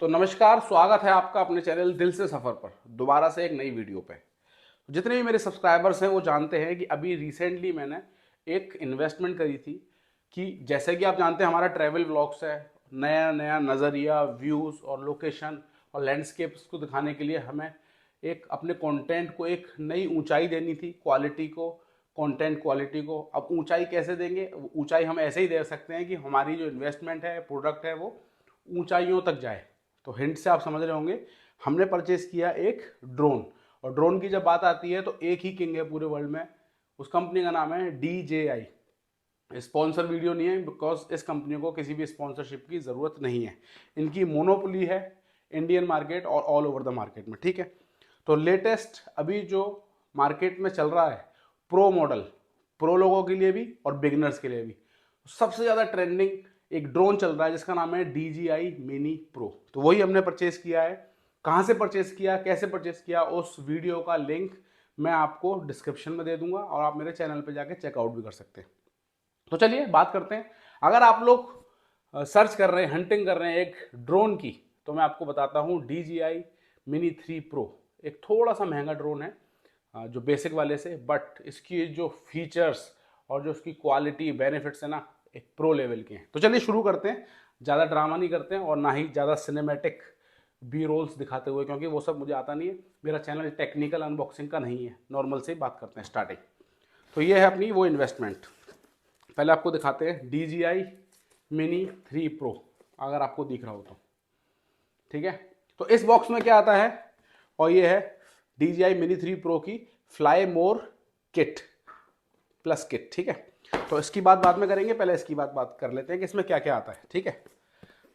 तो नमस्कार, स्वागत है आपका अपने चैनल दिल से सफ़र पर दोबारा से एक नई वीडियो पे। जितने भी मेरे सब्सक्राइबर्स हैं वो जानते हैं कि अभी रिसेंटली मैंने एक इन्वेस्टमेंट करी थी कि जैसे कि आप जानते हैं हमारा ट्रैवल व्लॉग्स है, नया नया नज़रिया, व्यूज़ और लोकेशन और लैंडस्केप्स को दिखाने के लिए हमें एक अपने कंटेंट को एक नई ऊंचाई देनी थी, क्वालिटी को, कंटेंट क्वालिटी को। अब ऊंचाई कैसे देंगे? ऊंचाई हम ऐसे ही दे सकते हैं कि हमारी जो इन्वेस्टमेंट है, प्रोडक्ट है, वो ऊंचाइयों तक जाए। तो हिंट से आप समझ रहे होंगे, हमने परचेज किया एक ड्रोन। और ड्रोन की जब बात आती है तो एक ही किंग है पूरे वर्ल्ड में, उस कंपनी का नाम है DJI। स्पॉन्सर वीडियो नहीं है, बिकॉज इस कंपनी को किसी भी स्पॉन्सरशिप की ज़रूरत नहीं है। इनकी मोनोपोली है इंडियन मार्केट और ऑल ओवर द मार्केट में, ठीक है। तो लेटेस्ट अभी जो मार्केट में चल रहा है प्रो मॉडल, प्रो लोगों के लिए भी और बिगनर्स के लिए भी सबसे ज़्यादा ट्रेंडिंग एक ड्रोन चल रहा है जिसका नाम है DJI मिनी प्रो। तो वही हमने परचेज किया है। कहाँ से परचेज किया, कैसे परचेज किया, उस वीडियो का लिंक मैं आपको डिस्क्रिप्शन में दे दूंगा और आप मेरे चैनल पे जाके चेकआउट भी कर सकते हैं। तो चलिए बात करते हैं। अगर आप लोग सर्च कर रहे हैं, हंटिंग कर रहे हैं एक ड्रोन की, तो मैं आपको बताता हूँ DJI मिनी 3 प्रो एक थोड़ा सा महंगा ड्रोन है जो बेसिक वाले से, बट इसकी जो फीचर्स और जो उसकी क्वालिटी बेनिफिट्स है ना, एक प्रो लेवल के हैं। तो चलिए शुरू करते हैं। ज़्यादा ड्रामा नहीं करते हैं और ना ही ज़्यादा सिनेमैटिक बी रोल्स दिखाते हुए, क्योंकि वो सब मुझे आता नहीं है। मेरा चैनल टेक्निकल अनबॉक्सिंग का नहीं है, नॉर्मल से ही बात करते हैं स्टार्टिंग। तो ये है अपनी वो इन्वेस्टमेंट। पहले आपको दिखाते हैं DJI मिनी 3 प्रो, अगर आपको दिख रहा हो तो, ठीक है। तो इस बॉक्स में क्या आता है, और ये है DJI मिनी 3 प्रो की फ्लाई मोर किट प्लस किट, ठीक है। तो इसकी बात बाद में करेंगे, पहले इसकी बात कर लेते हैं कि इसमें क्या क्या आता है, ठीक है।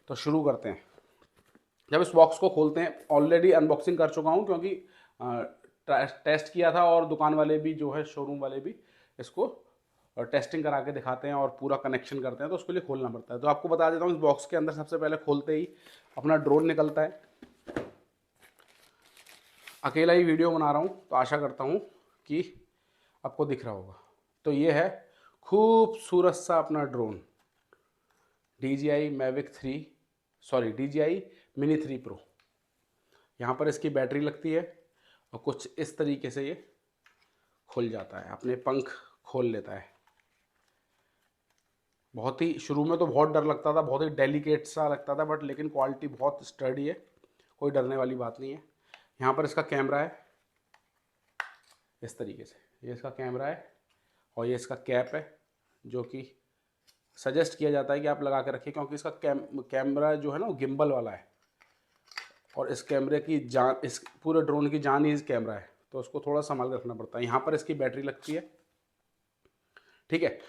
तो शुरू करते हैं। जब इस बॉक्स को खोलते हैं, ऑलरेडी अनबॉक्सिंग कर चुका हूं क्योंकि टेस्ट किया था और दुकान वाले भी जो है, शोरूम वाले भी इसको टेस्टिंग करा के दिखाते हैं और पूरा कनेक्शन करते हैं, तो उसके लिए खोलना पड़ता है। तो आपको बता देता हूँ, इस बॉक्स के अंदर सबसे पहले खोलते ही अपना ड्रोन निकलता है। अकेला ही वीडियो बना रहा हूँ तो आशा करता हूँ कि आपको दिख रहा होगा। तो ये है खूबसूरत सा अपना ड्रोन DJI मिनी 3 प्रो। यहाँ पर इसकी बैटरी लगती है और कुछ इस तरीके से ये खुल जाता है, अपने पंख खोल लेता है। बहुत ही शुरू में तो बहुत डर लगता था, बहुत ही डेलिकेट सा लगता था, बट लेकिन क्वालिटी बहुत स्टडी है, कोई डरने वाली बात नहीं है। यहाँ पर इसका कैमरा है इस तरीके से, ये इसका कैमरा है और ये इसका कैप है, जो कि सजेस्ट किया जाता है कि आप लगा के रखिए, क्योंकि इसका कैमरा जो है ना वो गिम्बल वाला है और इस कैमरे की जान, इस पूरे ड्रोन की जान ही इस कैमरा है, तो उसको थोड़ा संभाल के रखना पड़ता है। यहाँ पर इसकी बैटरी लगती है, ठीक है।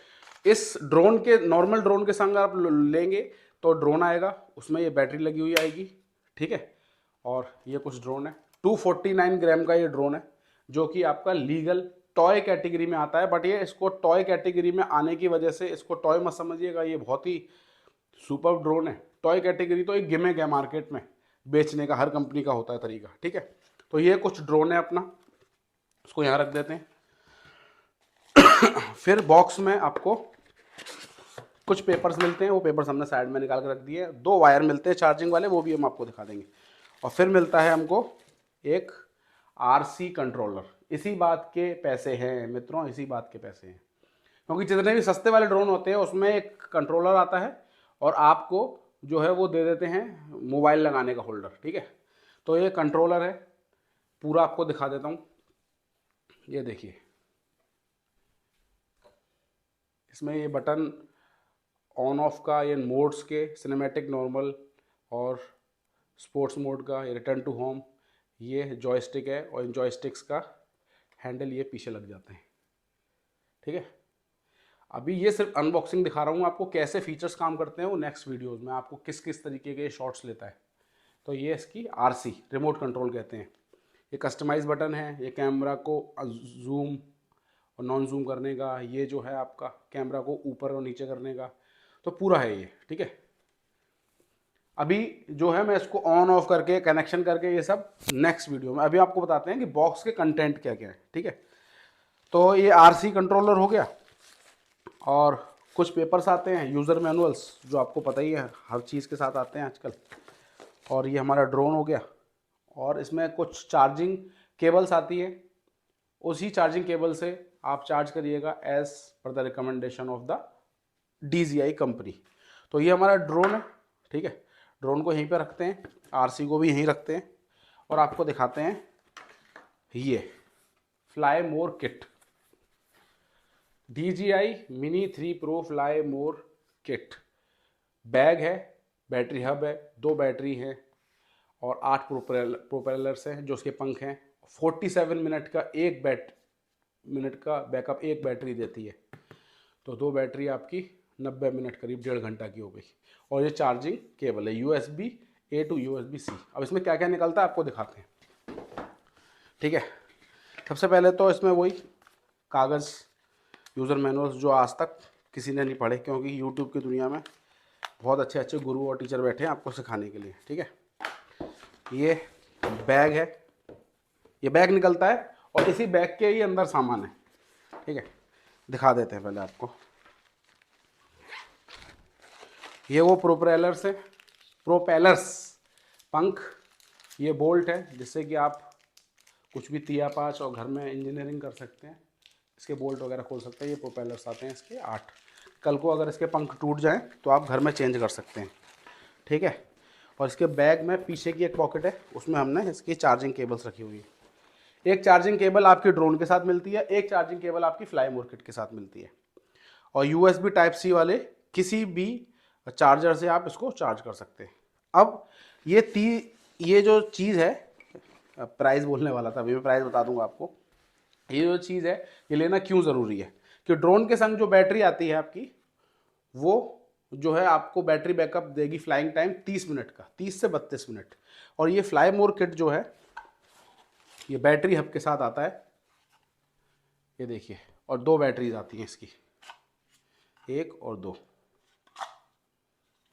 इस ड्रोन के, नॉर्मल ड्रोन के संग आप लेंगे तो ड्रोन आएगा, उसमें ये बैटरी लगी हुई आएगी, ठीक है। और ये कुछ ड्रोन है, 249 ग्राम का ये ड्रोन है, जो कि आपका लीगल टॉय कैटेगरी में आता है। बट ये इसको टॉय कैटेगरी में आने की वजह से इसको टॉय मत समझिएगा, ये बहुत ही सुपर ड्रोन है। टॉय कैटेगरी तो एक गिमिक है, मार्केट में बेचने का हर कंपनी का होता है तरीका, ठीक है। तो ये कुछ ड्रोन है अपना, उसको यहाँ रख देते हैं। फिर बॉक्स में आपको कुछ पेपर्स मिलते हैं, वो पेपर्स हमने साइड में निकाल के रख दिए। 2 वायर मिलते हैं चार्जिंग वाले, वो भी हम आपको दिखा देंगे। और फिर मिलता है हमको एक RC कंट्रोलर। इसी बात के पैसे हैं मित्रों, इसी बात के पैसे हैं, क्योंकि जितने भी सस्ते वाले ड्रोन होते हैं उसमें एक कंट्रोलर आता है और आपको जो है वो दे देते हैं मोबाइल लगाने का होल्डर, ठीक है। तो ये कंट्रोलर है, पूरा आपको दिखा देता हूँ। ये देखिए, इसमें ये बटन ऑन ऑफ का, ये मोड्स के, सिनेमैटिक, नॉर्मल और स्पोर्ट्स मोड का, ये रिटर्न टू होम, ये जॉयस्टिक है और इन जॉयस्टिक्स का हैंडल ये पीछे लग जाते हैं, ठीक है। अभी ये सिर्फ अनबॉक्सिंग दिखा रहा हूँ आपको, कैसे फीचर्स काम करते हैं वो नेक्स्ट वीडियोस में आपको किस किस तरीके के शॉट्स लेता है। तो ये इसकी RC रिमोट कंट्रोल कहते हैं। ये कस्टमाइज बटन है, ये कैमरा को जूम और नॉन जूम करने का, ये जो है आपका कैमरा को ऊपर और नीचे करने का, तो पूरा है ये, ठीक है। अभी जो है मैं इसको ऑन ऑफ करके, कनेक्शन करके, ये सब नेक्स्ट वीडियो में। अभी आपको बताते हैं कि बॉक्स के कंटेंट क्या क्या है, ठीक है। तो ये RC कंट्रोलर हो गया और कुछ पेपर्स आते हैं, यूज़र मैनुअल्स, जो आपको पता ही है हर चीज़ के साथ आते हैं आजकल। और ये हमारा ड्रोन हो गया। और इसमें कुछ चार्जिंग केबल्स आती है, उसी चार्जिंग केबल से आप चार्ज करिएगा as per the recommendation of the DJI company. तो ये हमारा ड्रोन है, ठीक है। ड्रोन को यहीं पे रखते हैं, RC को भी यहीं रखते हैं, और आपको दिखाते हैं ये फ्लाई मोर kit, DJI mini 3 pro fly मोर किट। बैग है, बैटरी हब है, 2 बैटरी हैं और 8 प्रोपेलर्स हैं जो उसके पंख हैं। 47 मिनट का बैकअप एक बैटरी देती है। तो 2 बैटरी आपकी 90 मिनट करीब 1.5 घंटा की हो गई। और ये चार्जिंग केबल है USB A to USB C। अब इसमें क्या क्या निकलता है आपको दिखाते हैं, ठीक है। सबसे पहले तो इसमें वही कागज़ यूज़र मैनुअल्स जो आज तक किसी ने नहीं पढ़े, क्योंकि यूट्यूब की दुनिया में बहुत अच्छे अच्छे गुरु और टीचर बैठे हैं आपको सिखाने के लिए, ठीक है। ये बैग है, ये बैग निकलता है और इसी बैग के ही अंदर सामान है, ठीक है। दिखा देते हैं पहले आपको। ये वो प्रोपेलर्स पंख, ये बोल्ट है जिससे कि आप कुछ भी तिया पाँच और घर में इंजीनियरिंग कर सकते हैं, इसके बोल्ट वगैरह खोल सकते हैं। ये प्रोपेलर्स आते हैं इसके 8। कल को अगर इसके पंख टूट जाएं तो आप घर में चेंज कर सकते हैं, ठीक है। और इसके बैग में पीछे की एक पॉकेट है, उसमें हमने इसकी चार्जिंग केबल्स रखी हुई है। एक चार्जिंग केबल आपकी ड्रोन के साथ मिलती है, एक चार्जिंग केबल आपकी फ्लाई मोर किट के साथ मिलती है। और USB Type-C वाले किसी भी चार्जर से आप इसको चार्ज कर सकते हैं। अब ये जो चीज़ है, प्राइस बोलने वाला था, अभी मैं प्राइस बता दूंगा आपको। ये जो चीज़ है ये लेना क्यों ज़रूरी है कि ड्रोन के संग जो बैटरी आती है आपकी, वो जो है आपको बैटरी बैकअप देगी फ्लाइंग टाइम 30 मिनट का, 30 से 32 मिनट। और ये फ्लाई मोर किट जो है ये बैटरी हब के साथ आता है, ये देखिए। और 2 बैटरीज आती हैं इसकी, 1 और 2।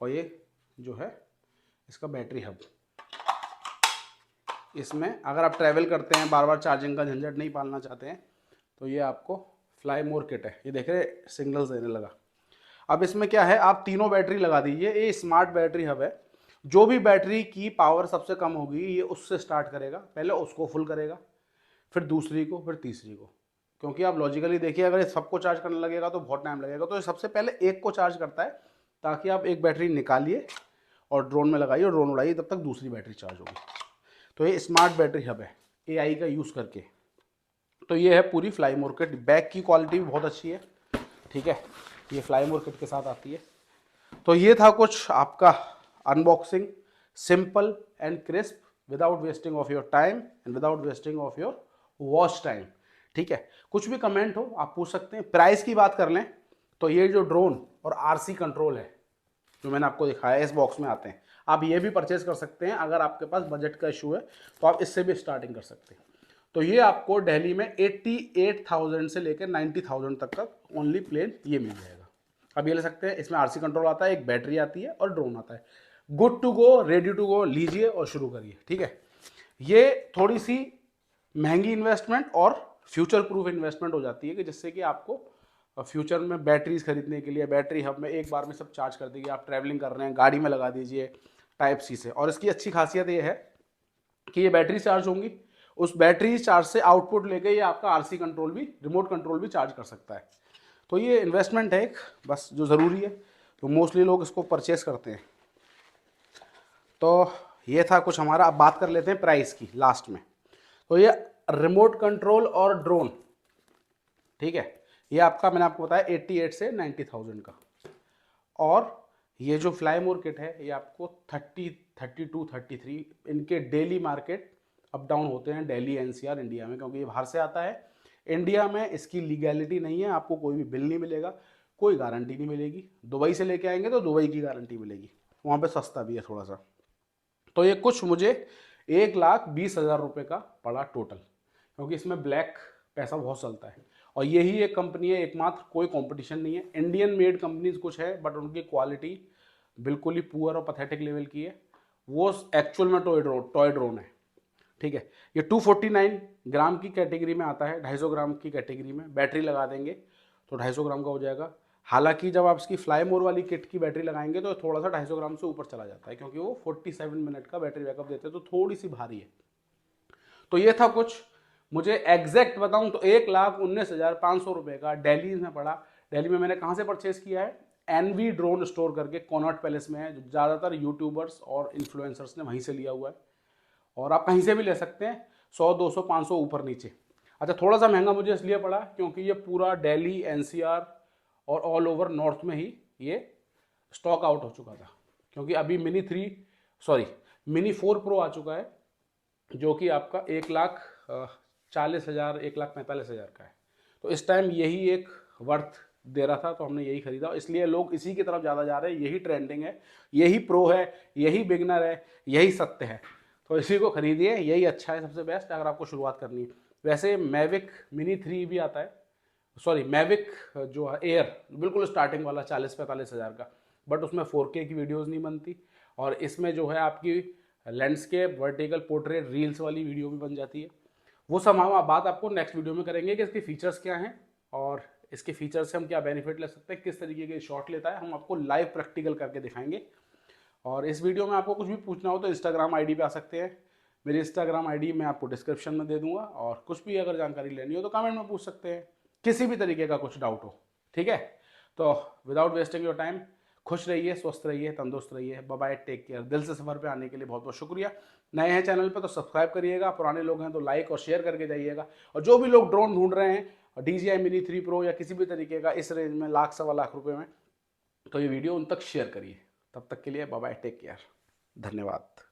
और ये जो है इसका बैटरी हब, इसमें अगर आप ट्रैवल करते हैं, बार बार चार्जिंग का झंझट नहीं पालना चाहते हैं, तो ये आपको फ्लाई मोर किट है। ये देख रहे सिग्नल्स देने लगा। अब इसमें क्या है, आप तीनों बैटरी लगा दीजिए। ये स्मार्ट बैटरी हब है, जो भी बैटरी की पावर सबसे कम होगी ये उससे स्टार्ट करेगा, पहले उसको फुल करेगा, फिर दूसरी को, फिर तीसरी को। क्योंकि आप लॉजिकली देखिए, अगर सबको चार्ज करने लगेगा तो बहुत टाइम लगेगा, तो ये सबसे पहले एक को चार्ज करता है, ताकि आप एक बैटरी निकालिए और ड्रोन में लगाइए और ड्रोन उड़ाइए, तब तक दूसरी बैटरी चार्ज होगी। तो ये स्मार्ट बैटरी हब है AI का यूज़ करके। तो ये है पूरी फ्लाई मोर किट। बैग की क्वालिटी भी बहुत अच्छी है, ठीक है। ये फ्लाई मोर किट के साथ आती है। तो ये था कुछ आपका unboxing, simple and crisp, without wasting of your time and without wasting of your watch time, ठीक है। कुछ भी कमेंट हो आप पूछ सकते हैं। प्राइस की बात कर लें तो ये जो ड्रोन और RC कंट्रोल है जो मैंने आपको दिखाया, इस बॉक्स में आते हैं। आप ये भी परचेज कर सकते हैं, अगर आपके पास बजट का इशू है तो आप इससे भी स्टार्टिंग कर सकते हैं। तो ये आपको दिल्ली में 88,000 से लेकर 90,000 तक का ओनली प्लेन ये मिल जाएगा। अब ये ले सकते हैं। इसमें RC कंट्रोल आता है, एक बैटरी आती है और ड्रोन आता है। Good to go, ready to go, लीजिए और शुरू करिए, ठीक है। ये थोड़ी सी महंगी इन्वेस्टमेंट और फ्यूचर प्रूफ इन्वेस्टमेंट हो जाती है, कि जिससे कि आपको फ्यूचर में बैटरीज खरीदने के लिए बैटरी हब में एक बार में सब चार्ज कर देगी। आप ट्रैवलिंग कर रहे हैं, गाड़ी में लगा दीजिए Type-C से। और इसकी अच्छी खासियत ये है कि ये बैटरी चार्ज होंगी, उस बैटरी चार्ज से आउटपुट लेके ये आपका RC कंट्रोल भी, रिमोट कंट्रोल भी चार्ज कर सकता है। तो ये इन्वेस्टमेंट है एक, बस जो ज़रूरी है, तो मोस्टली लोग इसको परचेस करते हैं। तो ये था कुछ हमारा। अब बात कर लेते हैं प्राइस की लास्ट में। तो ये रिमोट कंट्रोल और ड्रोन, ठीक है, ये आपका मैंने आपको बताया 88 से 90,000 का। और ये जो फ्लाई मोर किट है ये आपको 30, 32, 33, इनके डेली मार्केट अप डाउन होते हैं दिल्ली NCR इंडिया में, क्योंकि ये बाहर से आता है। इंडिया में इसकी लीगैलिटी नहीं है, आपको कोई भी बिल नहीं मिलेगा, कोई गारंटी नहीं मिलेगी। दुबई से लेके आएंगे तो दुबई की गारंटी मिलेगी, वहाँ पे सस्ता भी है थोड़ा सा। तो ये कुछ मुझे 1,20,000 रुपये का पड़ा टोटल, क्योंकि इसमें ब्लैक पैसा बहुत चलता है। और यही एक कंपनी है एकमात्र, कोई कंपटीशन नहीं है। इंडियन मेड कंपनीज कुछ है, बट उनकी क्वालिटी बिल्कुल ही पुअर और पथेटिक लेवल की है। वो एक्चुअल में टॉय ड्रोन है, ठीक है। ये 249 ग्राम की कैटेगरी में आता है, 250 ग्राम की कैटेगरी में। बैटरी लगा देंगे तो 250 ग्राम का हो जाएगा। हालांकि जब आप इसकी फ्लाई मोर वाली किट की बैटरी लगाएंगे तो थोड़ा सा 250 ग्राम से ऊपर चला जाता है, क्योंकि वो 47 मिनट का बैटरी बैकअप देते हैं, तो थोड़ी सी भारी है। तो ये था कुछ। मुझे एग्जैक्ट बताऊं तो 1,19,500 रुपये का दिल्ली में पड़ा। दिल्ली में मैंने कहाँ से परचेज किया है? एनवी ड्रोन स्टोर करके कॉनॉट पैलेस में है, जो ज़्यादातर यूट्यूबर्स और इन्फ्लुएंसर्स ने वहीं से लिया हुआ है, और आप कहीं से भी ले सकते हैं, 100, 200, 500 ऊपर नीचे। अच्छा, थोड़ा सा महंगा मुझे इसलिए पड़ा क्योंकि ये पूरा दिल्ली, एनसीआर और ऑल ओवर नॉर्थ में ही ये स्टॉक आउट हो चुका था, क्योंकि अभी मिनी 4 प्रो आ चुका है, जो कि आपका 1,40,000, 1,45,000 का है। तो इस टाइम यही एक वर्थ दे रहा था, तो हमने यही खरीदा, इसलिए लोग इसी की तरफ ज़्यादा जा रहे हैं। यही ट्रेंडिंग है, यही प्रो है, यही बिगनर है, यही सत्य है, तो इसी को खरीदिए, यही अच्छा है, सबसे बेस्ट अगर आपको शुरुआत करनी है। वैसे मैविक मिनी 3 भी आता है, मैविक जो है एयर, बिल्कुल स्टार्टिंग वाला 40-45 हज़ार का, बट उसमें 4K की वीडियोज़ नहीं बनती, और इसमें जो है आपकी लैंडस्केप, वर्टिकल, पोर्ट्रेट, रील्स वाली वीडियो भी बन जाती है। वो सब हम बात आपको नेक्स्ट वीडियो में करेंगे कि इसके फीचर्स क्या हैं, और इसके फीचर्स से हम क्या बेनिफिट ले सकते हैं, किस तरीके के शॉट लेता है, हम आपको लाइव प्रैक्टिकल करके दिखाएंगे। और इस वीडियो में आपको कुछ भी पूछना हो तो इंस्टाग्राम आईडी पे आ सकते हैं। मेरी इंस्टाग्राम आईडी मैं आपको डिस्क्रिप्शन में दे दूंगा, और कुछ भी अगर जानकारी लेनी हो तो कमेंट में पूछ सकते हैं, किसी भी तरीके का कुछ डाउट हो, ठीक है। तो विदाउट वेस्टिंग योर टाइम, खुश रहिए, स्वस्थ रहिए, तंदुरुस्त रहिए, बाय बाय, टेक केयर। दिल से सफ़र पे आने के लिए बहुत बहुत शुक्रिया। नए हैं चैनल पे तो सब्सक्राइब करिएगा, पुराने लोग हैं तो लाइक और शेयर करके जाइएगा। और जो भी लोग ड्रोन ढूंढ रहे हैं DJI मिनी 3 प्रो या किसी भी तरीके का इस रेंज में, 1,00,000 सवा लाख रुपए में, तो ये वीडियो उन तक शेयर करिए। तब तक के लिए बाय बाय, टेक केयर, धन्यवाद।